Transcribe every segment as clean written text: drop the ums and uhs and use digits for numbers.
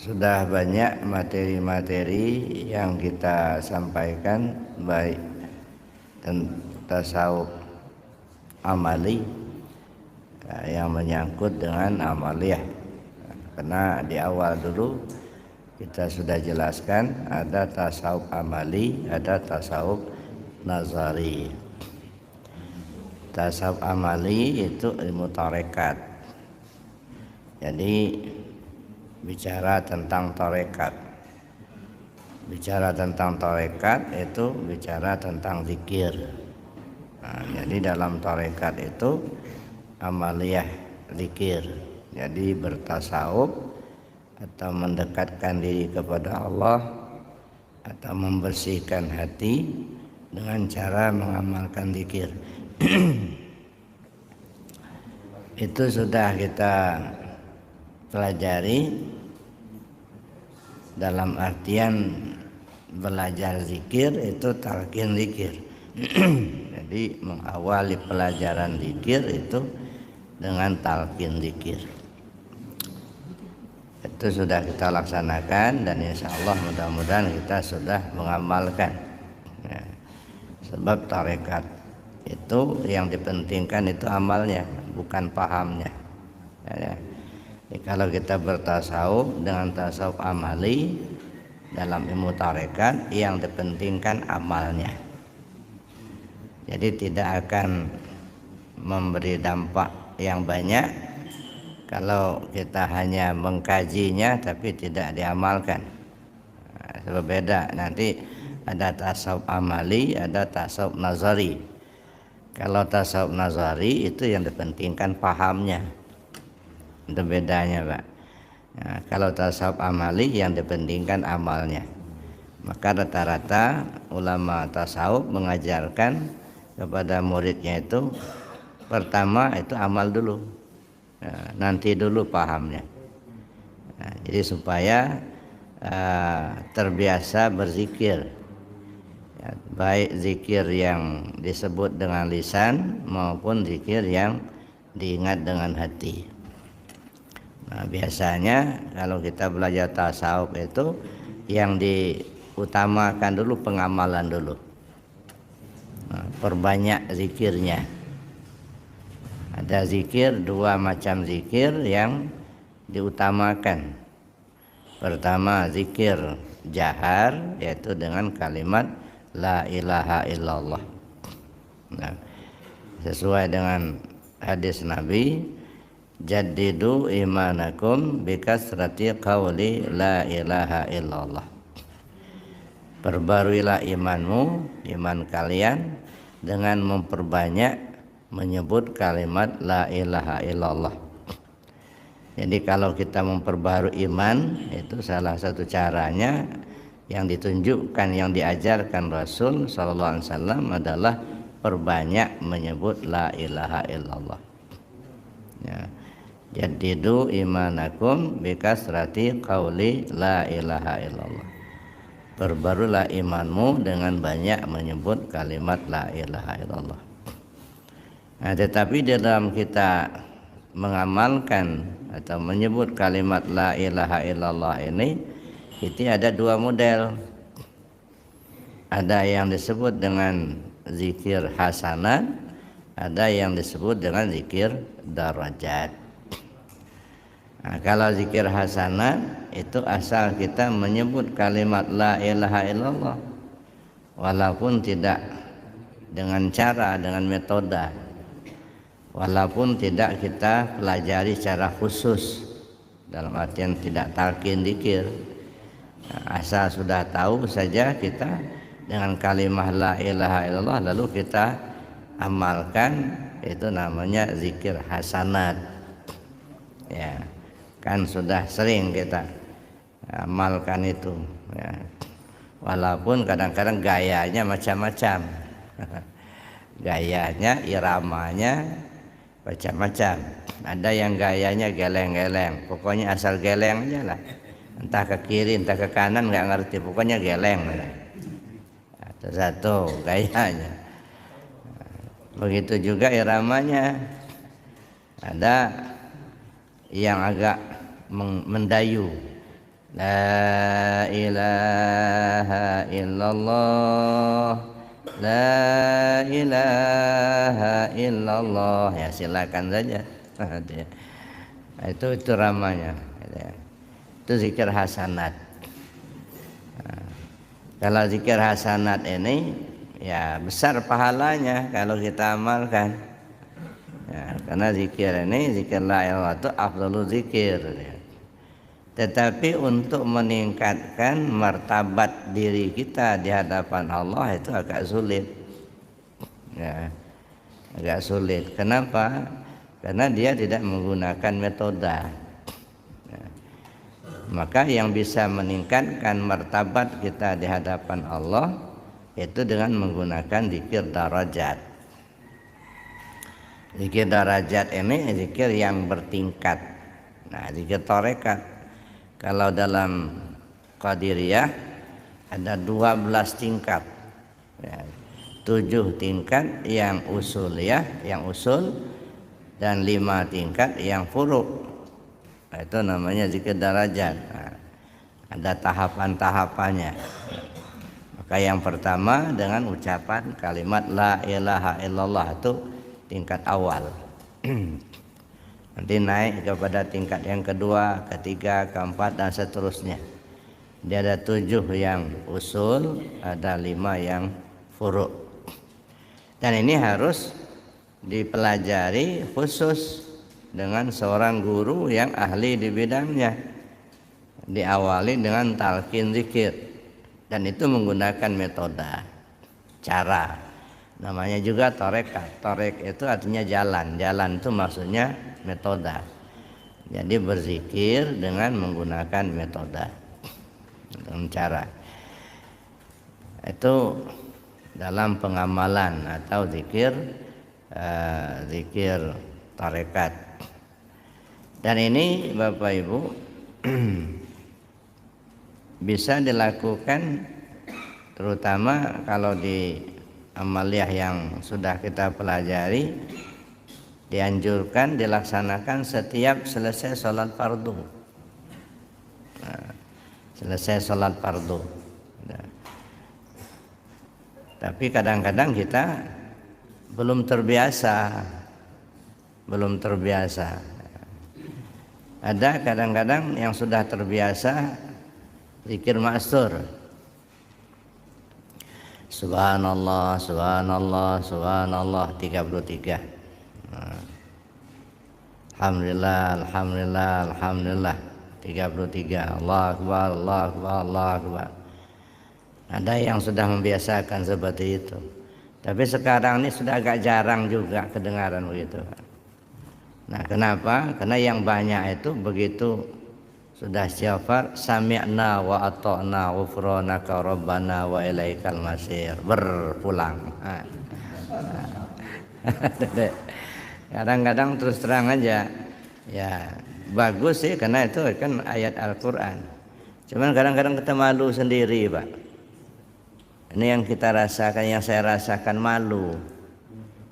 Sudah banyak materi-materi yang kita sampaikan, baik tasawuf amali yang menyangkut dengan amaliyah. Karena di awal dulu kita sudah jelaskan ada tasawuf amali, ada tasawuf nazari. Tasawuf amali itu ilmu tarekat. Jadi bicara tentang tarekat. Bicara tentang tarekat itu bicara tentang zikir. Jadi dalam tarekat itu amaliyah zikir. Jadi bertasawuf atau mendekatkan diri kepada Allah atau membersihkan hati dengan cara mengamalkan zikir. Itu sudah kita pelajari dalam artian belajar zikir itu talqin zikir. Jadi mengawali pelajaran zikir itu dengan talqin zikir. Itu sudah kita laksanakan dan insya Allah mudah-mudahan kita sudah mengamalkan. Ya. Sebab tarekat itu yang dipentingkan itu amalnya, bukan pahamnya. Ya. Jadi kalau kita bertasawuf dengan tasawuf amali dalam ilmu tarekat yang dipentingkan amalnya. Jadi tidak akan memberi dampak yang banyak kalau kita hanya mengkajinya tapi tidak diamalkan. Berbeda, nanti ada tasawuf amali, ada tasawuf nazari. Kalau tasawuf nazari itu yang dipentingkan pahamnya. Itu bedanya, Pak. Nah, kalau tasawuf amali yang dipentingkan amalnya. Maka rata-rata ulama tasawuf mengajarkan kepada muridnya itu pertama itu amal dulu. Nah, nanti dulu pahamnya. Nah, jadi supaya terbiasa berzikir. Ya, baik zikir yang disebut dengan lisan maupun zikir yang diingat dengan hati. Nah, biasanya kalau kita belajar tasawuf itu yang diutamakan dulu pengamalan dulu. Nah, perbanyak zikirnya. Ada zikir, dua macam zikir yang diutamakan. Pertama zikir jahar, yaitu dengan kalimat la ilaha illallah. Nah, sesuai dengan hadis Nabi, jaddidu imanakum bikasrati qawli la ilaha illallah. Perbaruilah imanmu, iman kalian dengan memperbanyak menyebut kalimat la ilaha illallah. Jadi kalau kita memperbarui iman, itu salah satu caranya yang ditunjukkan, yang diajarkan Rasul sallallahu alaihi wasallam adalah perbanyak menyebut la ilaha illallah. Ya. Jaddidu imanakum bikasrati qauli la ilaha illallah. Perbarulah imanmu dengan banyak menyebut kalimat la ilaha illallah. Nah, tetapi dalam kita mengamalkan atau menyebut kalimat la ilaha illallah ini ada dua model. Ada yang disebut dengan zikir hasanat, ada yang disebut dengan zikir darajat. Nah, kalau zikir hasanat itu asal kita menyebut kalimat la ilaha illallah walaupun tidak dengan cara, dengan metode, walaupun tidak kita pelajari secara khusus, dalam artian tidak talqin zikir. Nah, asal sudah tahu saja kita dengan kalimat la ilaha illallah lalu kita amalkan, itu namanya zikir hasanat. Ya, kan sudah sering kita amalkan itu. Ya. Walaupun kadang-kadang gayanya macam-macam. Gayanya, iramanya macam-macam. Ada yang gayanya geleng-geleng, pokoknya asal geleng aja lah. Entah ke kiri, entah ke kanan nggak ngerti, pokoknya geleng. Itu satu gayanya. Begitu juga iramanya. Ada yang agak mendayu, La ilaha illallah, la ilaha illallah. Ya silakan saja. Itu ramanya. Itu zikir hasanat. Kalau zikir hasanat ini ya besar pahalanya kalau kita amalkan. Ya, karena zikir ini, zikir la ilaha itu afdhalul zikir. Tetapi untuk meningkatkan martabat diri kita di hadapan Allah itu agak sulit. Ya, agak sulit. Kenapa? Karena dia tidak menggunakan metode. Maka yang bisa meningkatkan martabat kita di hadapan Allah itu dengan menggunakan zikir darajat. Zikir darajat ini zikir yang bertingkat. Nah, zikir tarekat. Kalau dalam Qadiriyah ada 12 tingkat. Ya, 7 tingkat yang usuliyah, yang usul, dan 5 tingkat yang furu'. Itu namanya zikir darajat. Nah, ada tahapan-tahapannya. Maka yang pertama dengan ucapan kalimat la ilaha illallah itu tingkat awal. Nanti naik kepada tingkat yang kedua, ketiga, keempat, dan seterusnya. Dia ada 7 yang usul, ada 5 yang furu'. Dan ini harus dipelajari khusus dengan seorang guru yang ahli di bidangnya. Diawali dengan talqin zikir, dan itu menggunakan metode, cara. Namanya juga tarekat. Tarek itu artinya jalan. Jalan itu maksudnya metode. Jadi berzikir dengan menggunakan metode, dengan cara. Itu dalam pengamalan atau zikir tarekat. Dan ini Bapak Ibu bisa dilakukan terutama kalau di amaliyah yang sudah kita pelajari, dianjurkan dilaksanakan setiap selesai sholat fardu. Nah, selesai sholat fardu. Nah, tapi kadang-kadang kita belum terbiasa. Ada kadang-kadang yang sudah terbiasa zikir ma'sur. Subhanallah, subhanallah, subhanallah 33. Alhamdulillah, alhamdulillah, alhamdulillah 33. Allahu akbar, Allahu akbar, Allahu akbar. Ada yang sudah membiasakan seperti itu. Tapi sekarang ini sudah agak jarang juga kedengaran begitu. Nah, kenapa? Karena yang banyak itu begitu sudah istighfar, sami'na wa ata'na ghufranaka rabbana wa ilaikal masir, berpulang. Kadang-kadang terus terang aja, ya bagus sih karena itu kan ayat Al-Quran. Cuman kadang-kadang kita malu sendiri, Pak. Ini yang kita rasakan, yang saya rasakan, malu.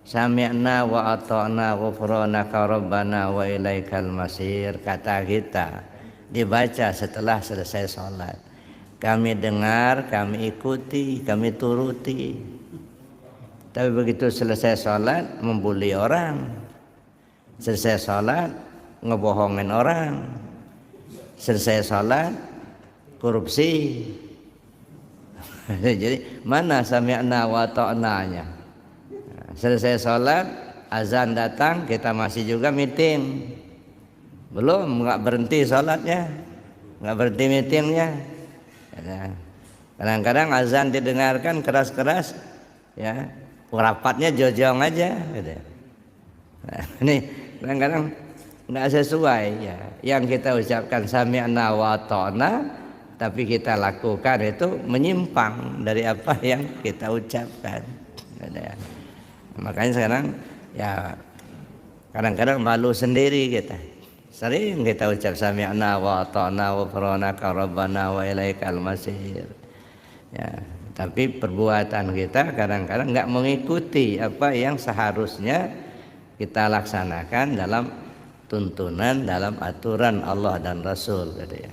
Sami'na wa ata'na ghufranaka rabbana wa ilaikal masir, kata kita dibaca setelah selesai sholat. Kami dengar, kami ikuti, kami turuti. Tapi begitu selesai sholat membuli orang, selesai sholat ngebohongin orang, selesai sholat korupsi. Jadi mana sami'na wa ta'na-nya? Selesai sholat, azan datang, kita masih juga meeting. Belum, nggak berhenti sholatnya, nggak berhenti meetingnya. Kadang-kadang azan didengarkan keras-keras, ya rapatnya jojong aja. Nah, ini kadang-kadang nggak sesuai. Ya. Yang kita ucapkan sami'na wa ta'na, tapi kita lakukan itu menyimpang dari apa yang kita ucapkan. Makanya sekarang ya kadang-kadang malu sendiri kita. Sering kita ucap sami'na wa ata'na ghufranaka rabbana wa ilaikal masir. Ya, tapi perbuatan kita kadang-kadang enggak mengikuti apa yang seharusnya kita laksanakan dalam tuntunan, dalam aturan Allah dan Rasul gitu ya.